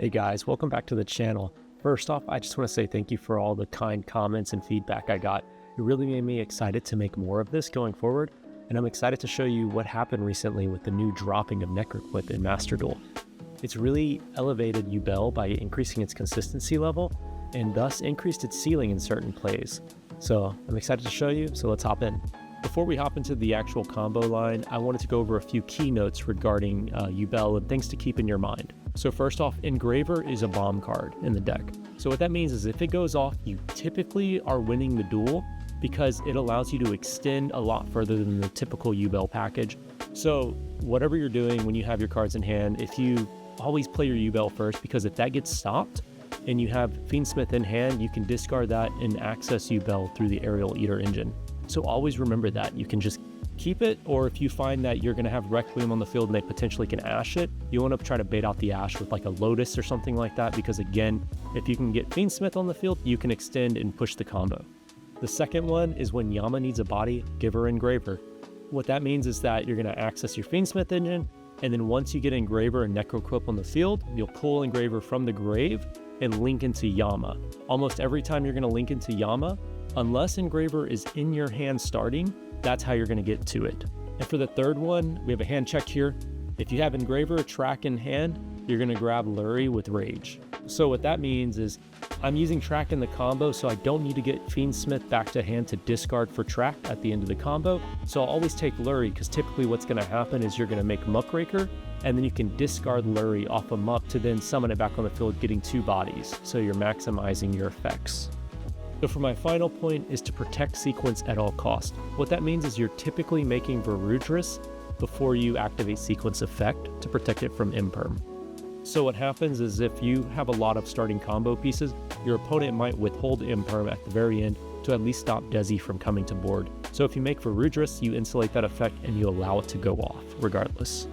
Hey guys, welcome back to the channel. First off, I just want to say thank you for all the kind comments and feedback I got. It really made me excited to make more of this going forward, and I'm excited to show you what happened recently with the new dropping of Necroquip in Master Duel. It's really elevated Yubel by increasing its consistency level, and thus increased its ceiling in certain plays. So I'm excited to show you, so let's hop in. Before we hop into the actual combo line, I wanted to go over a few key notes regarding Yubel and things to keep in your mind. So first off, Engraver is a bomb card in the deck. So what that means is if it goes off, you typically are winning the duel because it allows you to extend a lot further than the typical Yubel package. So whatever you're doing when you have your cards in hand, if you always play your Yubel first, because if that gets stopped and you have Fiendsmith in hand, you can discard that and access Yubel through the Aerial Eater engine. So always remember that. You can just keep it, or if you find that you're going to have Requiem on the field and they potentially can Ash it, you want to try to bait out the Ash with like a Lotus or something like that, because again, if you can get Fiendsmith on the field, you can extend and push the combo. The second one is when Yama needs a body, give her Engraver. What that means is that you're going to access your Fiendsmith engine, and then once you get Engraver and Necroquip on the field, you'll pull Engraver from the grave and link into Yama. Almost every time you're going to link into Yama, unless Engraver is in your hand starting, that's how you're going to get to it. And for the third one, we have a hand check here. If you have Engraver track in hand, you're going to grab Lurie with Rage. So what that means is I'm using track in the combo, so I don't need to get Fiendsmith back to hand to discard for track at the end of the combo. So I'll always take Lurie, because typically what's going to happen is you're going to make Muckraker, and then you can discard Lurie off a Muck to then summon it back on the field, getting 2 bodies. So you're maximizing your effects. So for my final point is to protect sequence at all costs. What that means is you're typically making Varudras before you activate sequence effect to protect it from Imperm. So what happens is if you have a lot of starting combo pieces, your opponent might withhold Imperm at the very end to at least stop Desi from coming to board. So if you make Varudras, you insulate that effect and you allow it to go off regardless.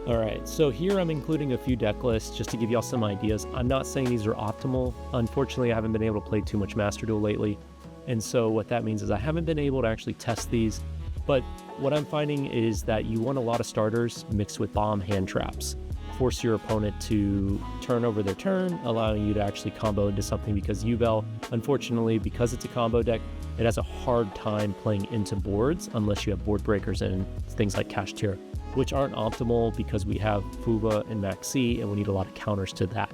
Alright, so here I'm including a few deck lists just to give y'all some ideas. I'm not saying these are optimal. Unfortunately, I haven't been able to play too much Master Duel lately. And so what that means is I haven't been able to actually test these. But what I'm finding is that you want a lot of starters mixed with bomb hand traps. Force your opponent to turn over their turn, allowing you to actually combo into something, because Yubel, unfortunately, because it's a combo deck, it has a hard time playing into boards unless you have board breakers and things like Kashtira, which aren't optimal because we have Fuba and Maxi and we need a lot of counters to that.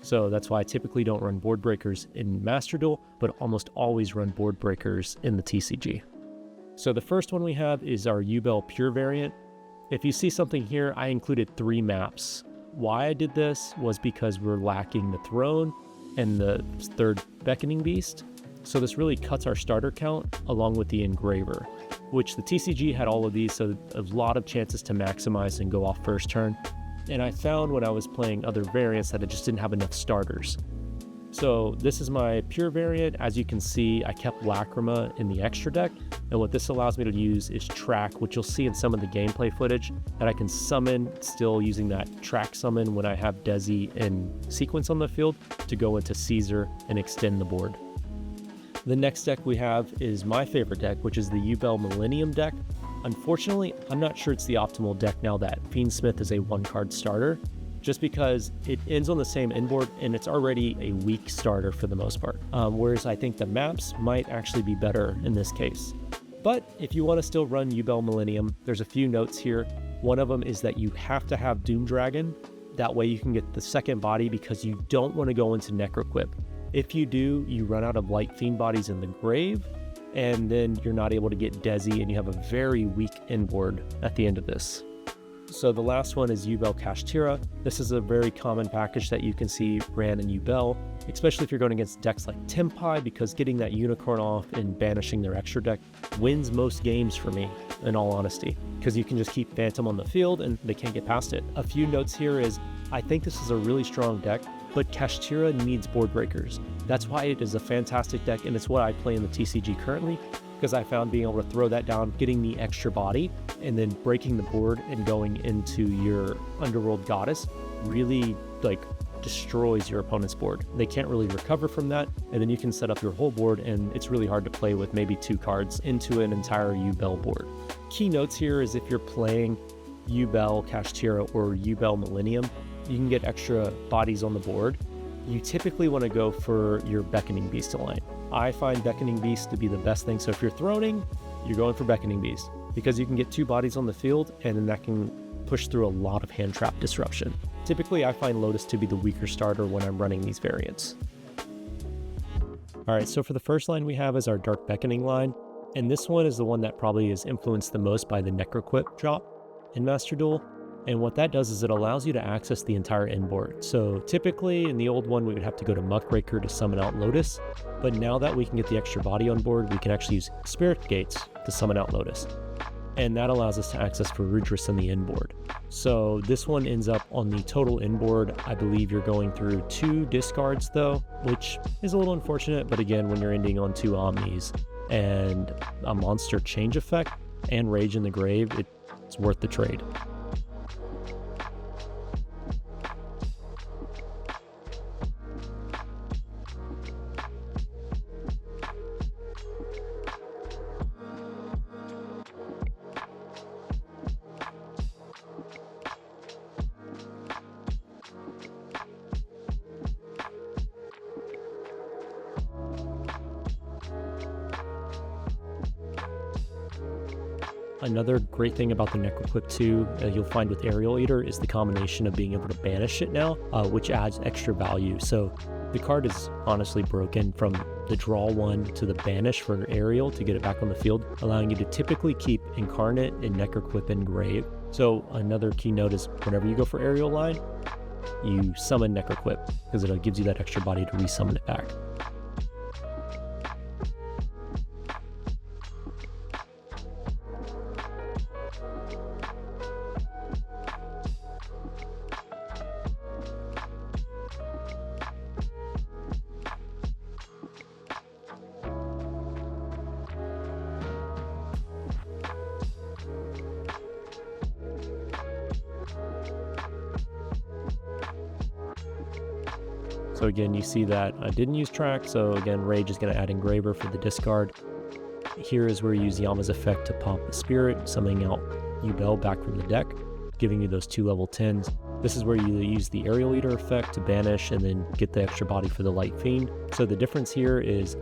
So that's why I typically don't run board breakers in Master Duel, but almost always run board breakers in the TCG. So the first one we have is our Yubel Pure variant. If you see something here, I included 3 maps. Why I did this was because we're lacking the Throne and the 3rd Beckoning Beast. So this really cuts our starter count along with the Engraver, which the TCG had all of these, so a lot of chances to maximize and go off first turn. And I found when I was playing other variants that it just didn't have enough starters. So this is my Pure variant. As you can see, I kept Lacrima in the extra deck. And what this allows me to use is track, which you'll see in some of the gameplay footage, that I can summon still using that track summon when I have Desi and sequence on the field to go into Caesar and extend the board. The next deck we have is my favorite deck, which is the Yubel Millennium deck. Unfortunately, I'm not sure it's the optimal deck now that Fiendsmith is a 1-card starter, just because it ends on the same inboard and it's already a weak starter for the most part. Whereas I think the maps might actually be better in this case. But if you want to still run Yubel Millennium, there's a few notes here. One of them is that you have to have Doom Dragon. That way you can get the second body, because you don't want to go into Necroquip. If you do, you run out of Light Fiend bodies in the grave, and then you're not able to get Desi, and you have a very weak inboard at the end of this. So the last one is Yubel Kashtira. This is a very common package that you can see ran in Yubel, especially if you're going against decks like Tempai, because getting that Unicorn off and banishing their extra deck wins most games for me, in all honesty, because you can just keep Phantom on the field and they can't get past it. A few notes here is, I think this is a really strong deck, but Kashtira needs board breakers. That's why it is a fantastic deck, and it's what I play in the TCG currently, because I found being able to throw that down, getting the extra body, and then breaking the board and going into your Underworld Goddess really destroys your opponent's board. They can't really recover from that, and then you can set up your whole board, and it's really hard to play with maybe 2 cards into an entire Yubel board. Key notes here is if you're playing Yubel Kashtira or Yubel Millennium, you can get extra bodies on the board, you typically want to go for your Beckoning Beast line. I find Beckoning Beast to be the best thing. So if you're throning, you're going for Beckoning Beast because you can get 2 bodies on the field and then that can push through a lot of hand trap disruption. Typically, I find Lotus to be the weaker starter when I'm running these variants. All right, so for the first line we have is our Dark Beckoning line, and this one is the one that probably is influenced the most by the Necroquip drop in Master Duel. And what that does is it allows you to access the entire inboard. So typically in the old one, we would have to go to Muckraker to summon out Lotus, but now that we can get the extra body on board, we can actually use Spirit Gates to summon out Lotus. And that allows us to access Varudras in the inboard. So this one ends up on the total inboard. I believe you're going through 2 discards though, which is a little unfortunate, but again, when you're ending on 2 Omnis and a monster change effect and Rage in the Grave, it's worth the trade. Another great thing about the Necroquip 2 you'll find with Aerial Eater is the combination of being able to banish it now, which adds extra value. So the card is honestly broken from the draw 1 to the banish for Aerial to get it back on the field, allowing you to typically keep Incarnate and Necroquip Engrave. So another key note is whenever you go for Aerial line, you summon Necroquip because it gives you that extra body to resummon it back. So again, you see that I didn't use track, so again, Rage is going to add Engraver for the discard. Here is where you use Yama's effect to pop the Spirit, summoning out Yubel back from the deck, giving you those 2 level 10s. This is where you use the Aerial Eater effect to banish and then get the extra body for the Light Fiend. So the difference here is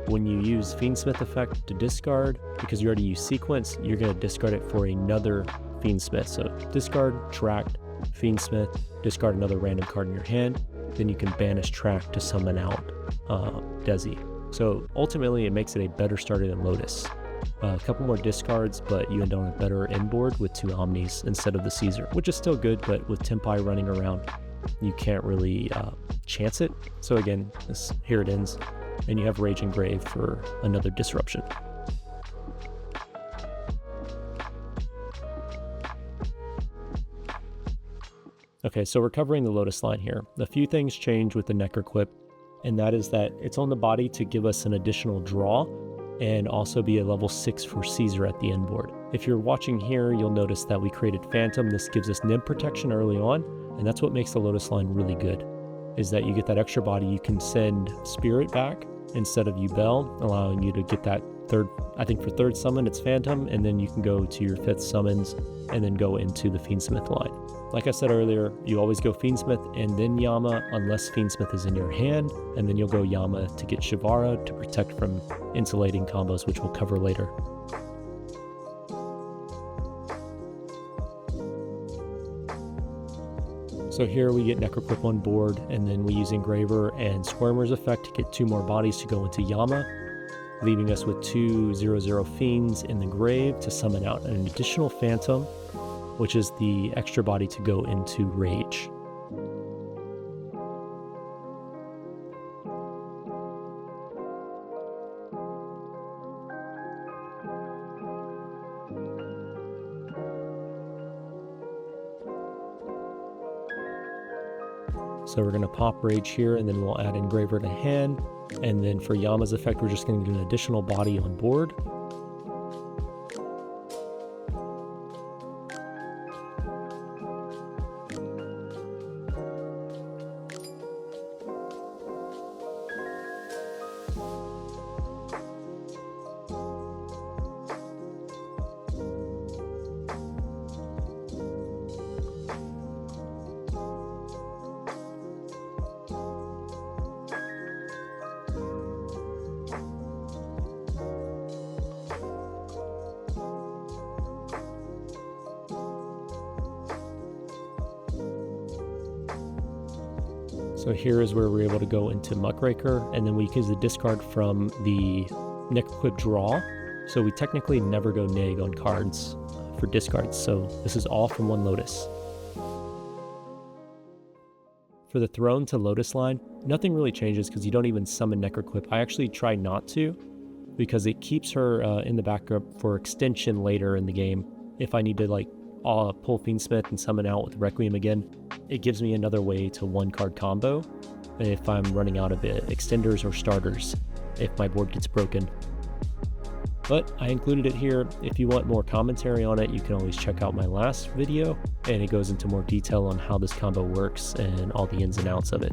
when you use Fiendsmith effect to discard, because you already use Sequence, you're going to discard it for another Fiendsmith. So discard, tracked, Fiendsmith, discard another random card in your hand, then you can banish track to summon out Desi. So ultimately it makes it a better starter than Lotus. A couple more discards, but you end on a better inboard with 2 Omnis instead of the Caesar, which is still good, but with Tempai running around, you can't really chance it. So again, here it ends, and you have Rage Engrave for another disruption. Okay, so we're covering the Lotus line here. A few things change with the Necroquip, and that is that it's on the body to give us an additional draw and also be a level 6 for Caesar at the end board. If you're watching here, you'll notice that we created Phantom. This gives us Nim protection early on, and that's what makes the Lotus line really good, is that you get that extra body. You can send Spirit back instead of Yubel, allowing you to get that third, I think for third summon it's Phantom, and then you can go to your 5th summons and then go into the Fiendsmith line. Like I said earlier, you always go Fiendsmith and then Yama unless Fiendsmith is in your hand, and then you'll go Yama to get Shivara to protect from insulating combos, which we'll cover later. So here we get Necroquip on board, and then we use Engraver and Squirmer's effect to get 2 more bodies to go into Yama, leaving us with 2 0/0 Fiends in the grave to summon out an additional Phantom, which is the extra body to go into Rage. So we're going to pop Rage here, and then we'll add Engraver to hand, and then for Yama's effect, we're just going to get an additional body on board. So here is where we're able to go into Muckraker, and then we use the discard from the Necroquip draw. So we technically never go neg on cards for discards, so this is all from one Lotus. For the Throne to Lotus line, nothing really changes because you don't even summon Necroquip. I actually try not to, because it keeps her in the backup for extension later in the game. If I need to like pull Fiendsmith and summon out with Requiem again, it gives me another way to one card combo if I'm running out of extenders or starters, if my board gets broken. But I included it here. If you want more commentary on it, you can always check out my last video, and it goes into more detail on how this combo works and all the ins and outs of it.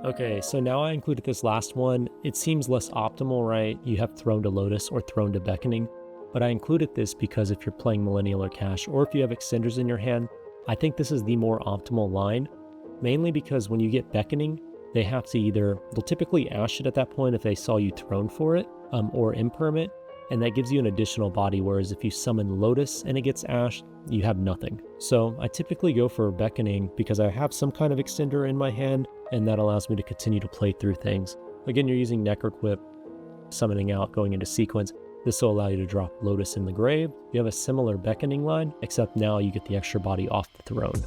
Okay, so now I included this last one. It seems less optimal, right? You have Throne to Lotus or Throne to Beckoning, but I included this because if you're playing Millennial or Cash, or if you have extenders in your hand, I think this is the more optimal line, mainly because when you get Beckoning, they have to they'll typically Ash it at that point if they saw you Throne for it, or Imperm it, and that gives you an additional body, whereas if you summon Lotus and it gets Ashed, you have nothing. So I typically go for Beckoning because I have some kind of extender in my hand, and that allows me to continue to play through things. Again, you're using Necroquip, summoning out, going into sequence. This will allow you to drop Lotus in the grave. You have a similar Beckoning line, except now you get the extra body off the Throne.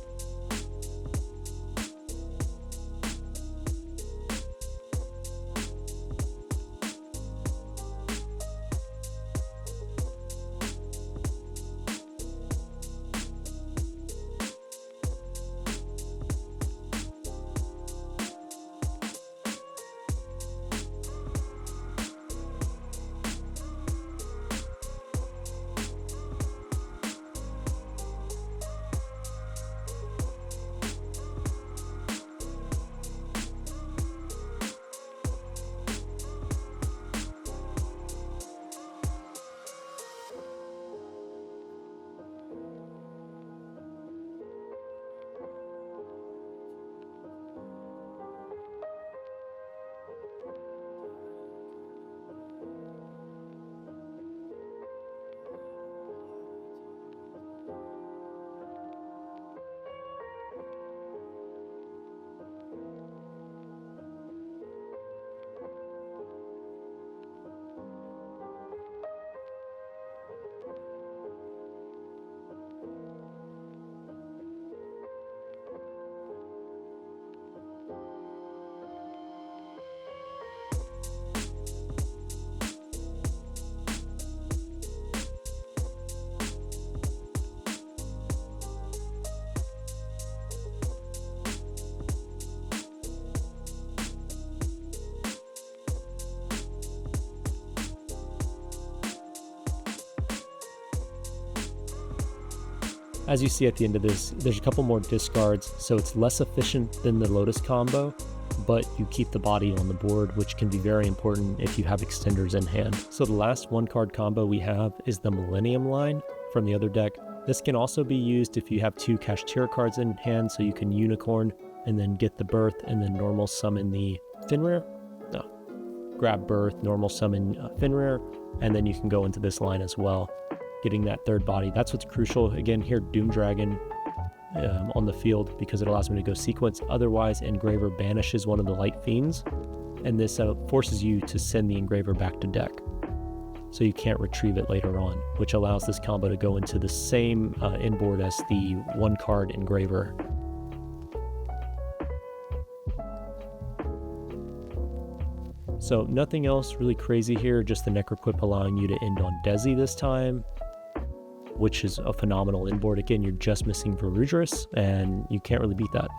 as you see at the end of this, there's a couple more discards, so it's less efficient than the Lotus combo, but you keep the body on the board, which can be very important if you have extenders in hand. So the last 1-card combo we have is the Millennium line from the other deck. This can also be used if you have 2 Kashtira cards in hand, so you can unicorn and then get the birth and then normal summon the Finrare. No, grab birth, normal summon Finrare, and then you can go into this line as well, getting that 3rd body. That's what's crucial. Again, here Doom Dragon on the field because it allows me to go sequence. Otherwise, Engraver banishes one of the Light Fiends, and this forces you to send the Engraver back to deck, so you can't retrieve it later on, which allows this combo to go into the same inboard as the 1-card Engraver. So nothing else really crazy here, just the Necroquip allowing you to end on Desi this time, which is a phenomenal inboard. Again, you're just missing Varudras, and you can't really beat that.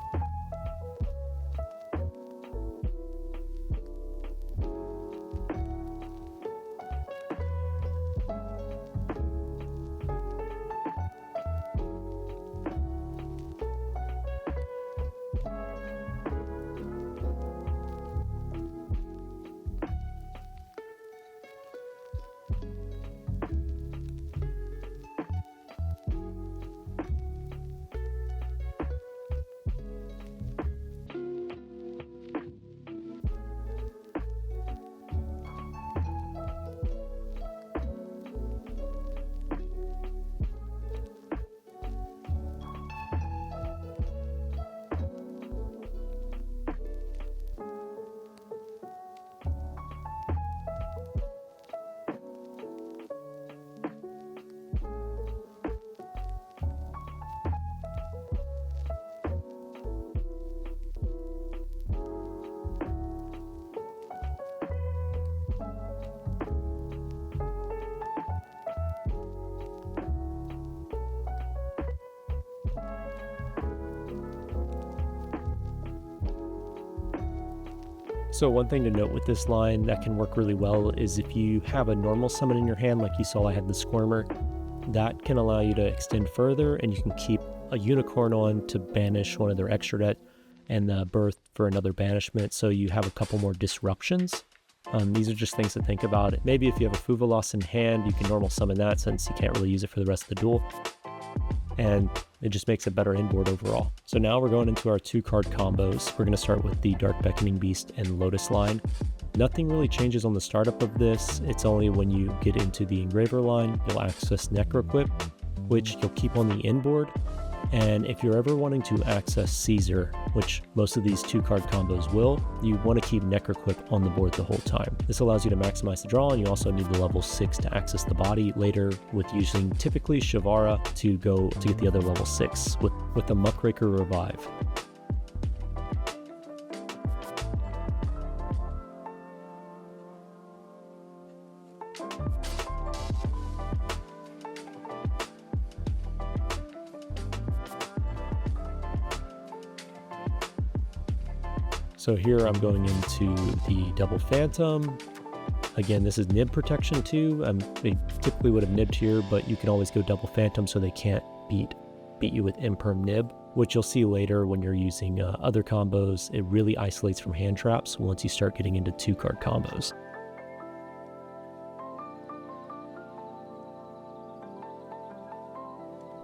So one thing to note with this line that can work really well is if you have a normal summon in your hand, like you saw I had the Squirmer, that can allow you to extend further, and you can keep a unicorn on to banish one of their extra debt and the birth for another banishment, so you have a couple more disruptions. These are just things to think about. Maybe if you have a Fuvalos in hand, you can normal summon that since you can't really use it for the rest of the duel. And it just makes a better inboard overall. So now we're going into our 2-card combos. We're going to start with the Dark Beckoning Beast and Lotus line. Nothing really changes on the startup of this. It's only when you get into the Engraver line, you'll access Necroquip, which you'll keep on the inboard. And if you're ever wanting to access Caesar, which most of these 2-card combos will, you want to keep Necroquip on the board the whole time. This allows you to maximize the draw, and you also need the level 6 to access the body later with using typically Shavara to get the other level 6 with the Muckraker Revive. So here I'm going into the Double Phantom. Again, this is nib protection too. They typically would have nibbed here, but you can always go Double Phantom so they can't beat you with Imperm nib, which you'll see later when you're using other combos. It really isolates from hand traps once you start getting into 2-card combos.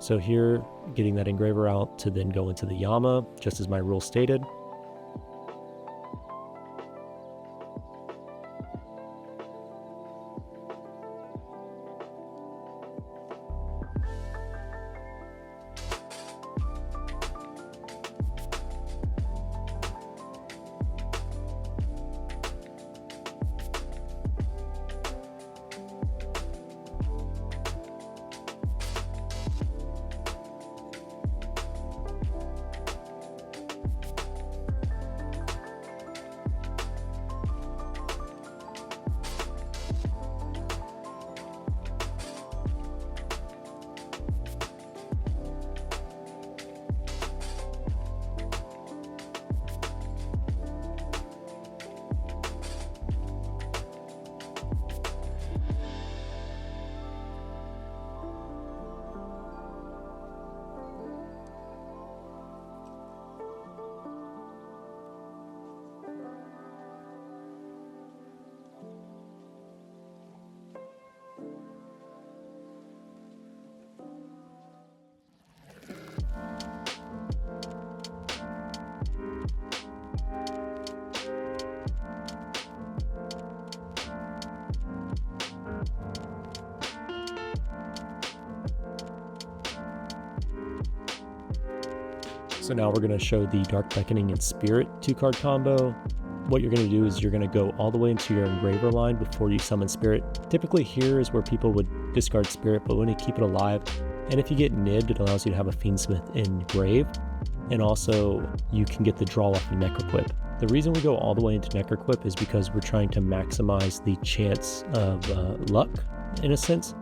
So here, getting that Engraver out to then go into the Yama, just as my rule stated. So now we're going to show the Dark Beckoning and Spirit 2-card combo. What you're going to do is you're going to go all the way into your Engraver line before you summon Spirit. Typically here is where people would discard Spirit, but we want to keep it alive. And if you get nibbed, it allows you to have a Fiendsmith engrave. And also you can get the draw off of Necroquip. The reason we go all the way into Necroquip is because we're trying to maximize the chance of luck, in a sense,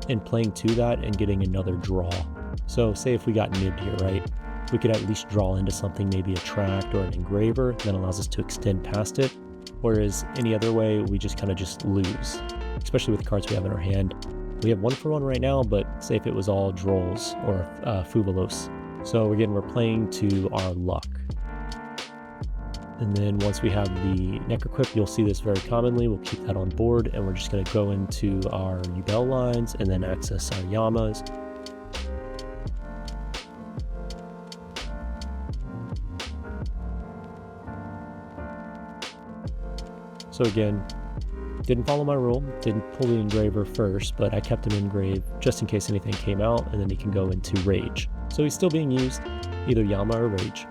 and playing to that and getting another draw. So say if we got nibbed here, right? We could at least draw into something, maybe a tract or an engraver that allows us to extend past it. Whereas any other way, we just kind of just lose, especially with the cards we have in our hand. We have 1-for-1 right now, but say if it was all Drolls or Fuvalos. So again, we're playing to our luck. And then once we have the Necroquip, you'll see this very commonly. We'll keep that on board, and we're just going to go into our Yubel lines and then access our Yamas. So again, didn't follow my rule, didn't pull the Engraver first, but I kept him engraved just in case anything came out, and then he can go into Rage. So he's still being used, either Yama or Rage.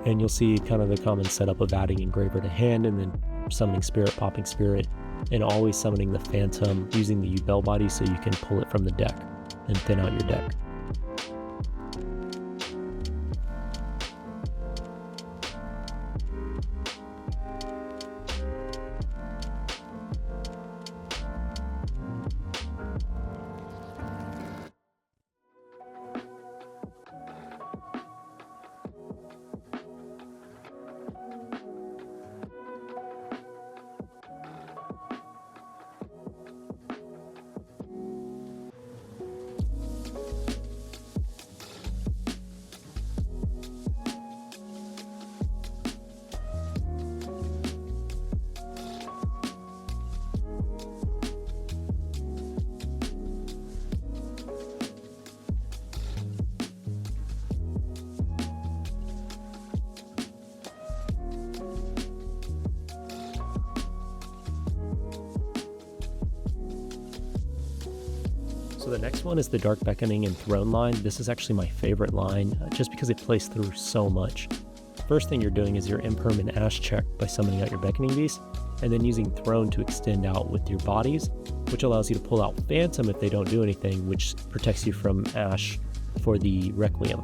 And you'll see kind of the common setup of adding Engraver to hand and then summoning Spirit, popping Spirit, and always summoning the Phantom using the Yubel body so you can pull it from the deck and thin out your deck. So the next one is the Dark Beckoning and Throne line. This is actually my favorite line, just because it plays through so much. First thing you're doing is your Imperm and Ash check by summoning out your Beckoning Beast, and then using Throne to extend out with your bodies, which allows you to pull out Phantom if they don't do anything, which protects you from Ash for the Requiem.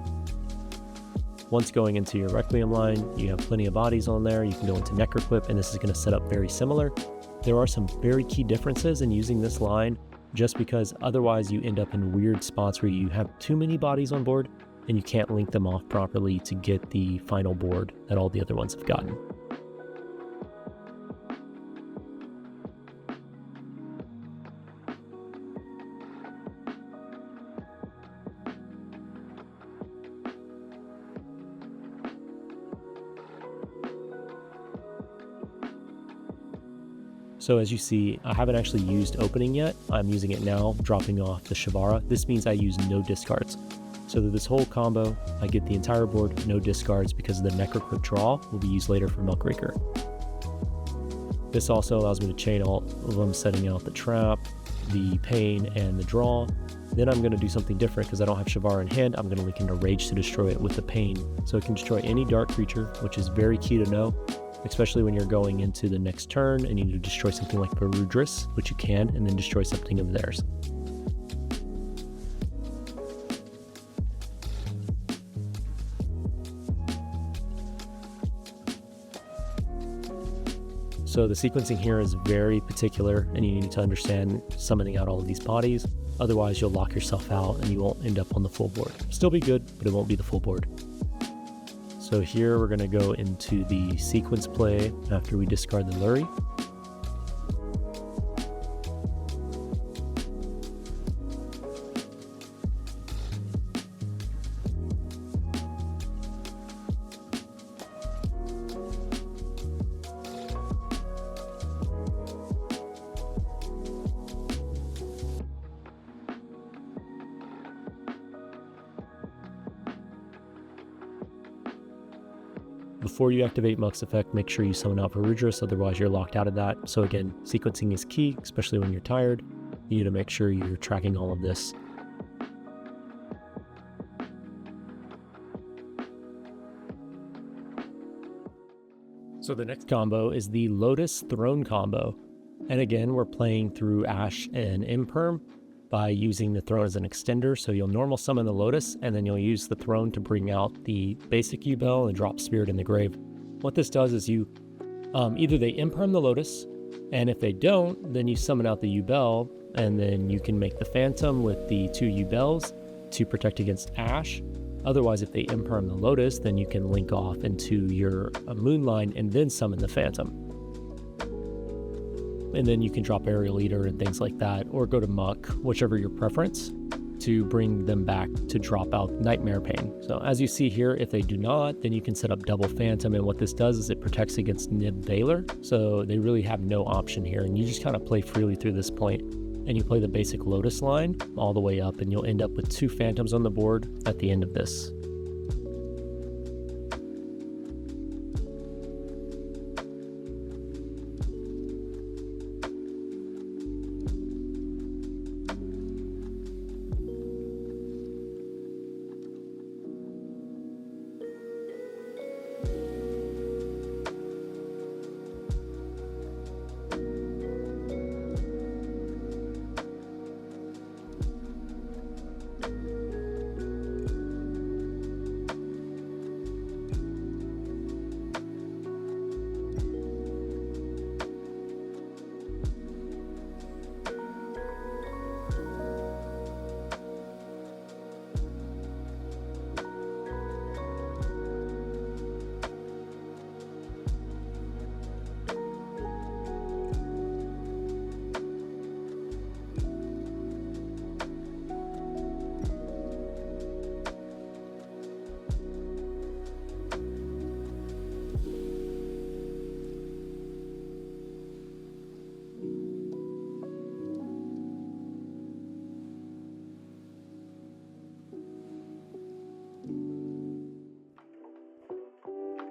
Once going into your Requiem line, you have plenty of bodies on there. You can go into Necroquip, and this is going to set up very similar. There are some very key differences in using this line, just because otherwise you end up in weird spots where you have too many bodies on board and you can't link them off properly to get the final board that all the other ones have gotten. So as you see, I haven't actually used opening yet. I'm using it now, dropping off the Shavara. This means I use no discards. So that this whole combo, I get the entire board, no discards, because the Necroquip draw will be used later for Muckraker. This also allows me to chain all of them, setting out the trap, the pain, and the draw. Then I'm going to do something different because I don't have Shavara in hand. I'm going to link into Rage to destroy it with the pain. So it can destroy any dark creature, which is very key to know, especially when you're going into the next turn and you need to destroy something like Varudras, which you can, and then destroy something of theirs. So the sequencing here is very particular, and you need to understand summoning out all of these bodies. Otherwise, you'll lock yourself out and you won't end up on the full board. Still be good, but it won't be the full board. So here we're going to go into the sequence play after we discard the Luri. before you activate Muck's effect, make sure you summon out Varudras, otherwise you're locked out of that. So again, sequencing is key, especially when you're tired. You need to make sure you're tracking all of this. So the next combo is the Lotus Throne combo. And again, we're playing through Ash and Imperm by using the Throne as an extender. So you'll normal summon the Lotus, and then you'll use the Throne to bring out the basic Yubel and drop Spirit in the grave. What this does is you, either they Imperm the Lotus, and if they don't, then you summon out the Yubel, and then you can make the Phantom with the 2 Yubels to protect against Ash. Otherwise, if they Imperm the Lotus, then you can link off into your Moonline and then summon the Phantom. And then you can drop Aerial Eater and things like that, or go to Muck, whichever your preference, to bring them back to drop out Nightmare Pain. So as you see here, if they do not, then you can set up double Phantom, and what this does is it protects against Nib Veiler, so they really have no option here, and you just kind of play freely through this point. And you play the basic Lotus line all the way up, and you'll end up with 2 Phantoms on the board at the end of this.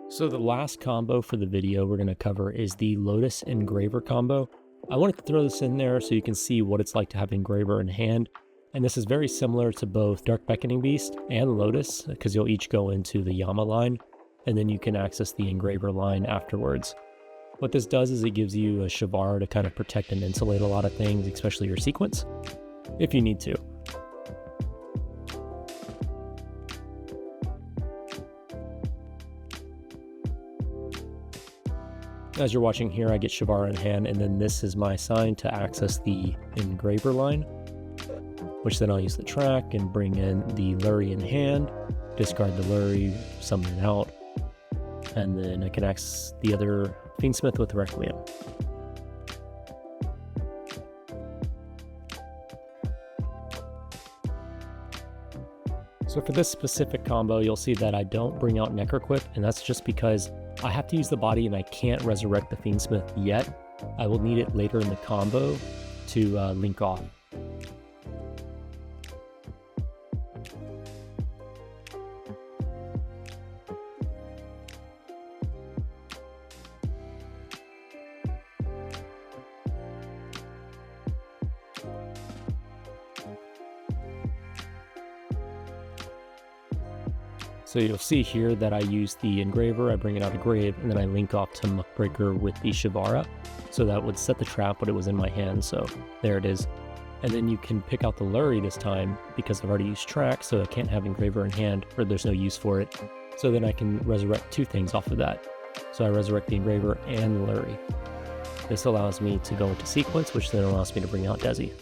So the last combo for the video we're going to cover is the Lotus Engraver combo. I wanted to throw this in there so you can see what it's like to have Engraver in hand. And this is very similar to both Dark Beckoning Beast and Lotus, because you'll each go into the Yama line, and then you can access the Engraver line afterwards. What this does is it gives you a Shavara to kind of protect and insulate a lot of things, especially your sequence, if you need to. As you're watching here, I get Shavara in hand, and then this is my sign to access the Engraver line, which then I'll use the track and bring in the Lurry in hand, discard the Lurry, summon it out, and then I can access the other Fiendsmith with Requiem. So for this specific combo, you'll see that I don't bring out Necroquip, and that's just because I have to use the body and I can't resurrect the Fiendsmith yet. I will need it later in the combo to link off. So you'll see here that I use the Engraver, I bring it out of grave, and then I link off to Muckraker with the Shavara. So that would set the trap, but it was in my hand, so there it is. And then you can pick out the Lurry this time, because I've already used track, so I can't have Engraver in hand, or there's no use for it. So then I can resurrect 2 things off of that. So I resurrect the Engraver and the Lurry. This allows me to go into sequence, which then allows me to bring out Desi.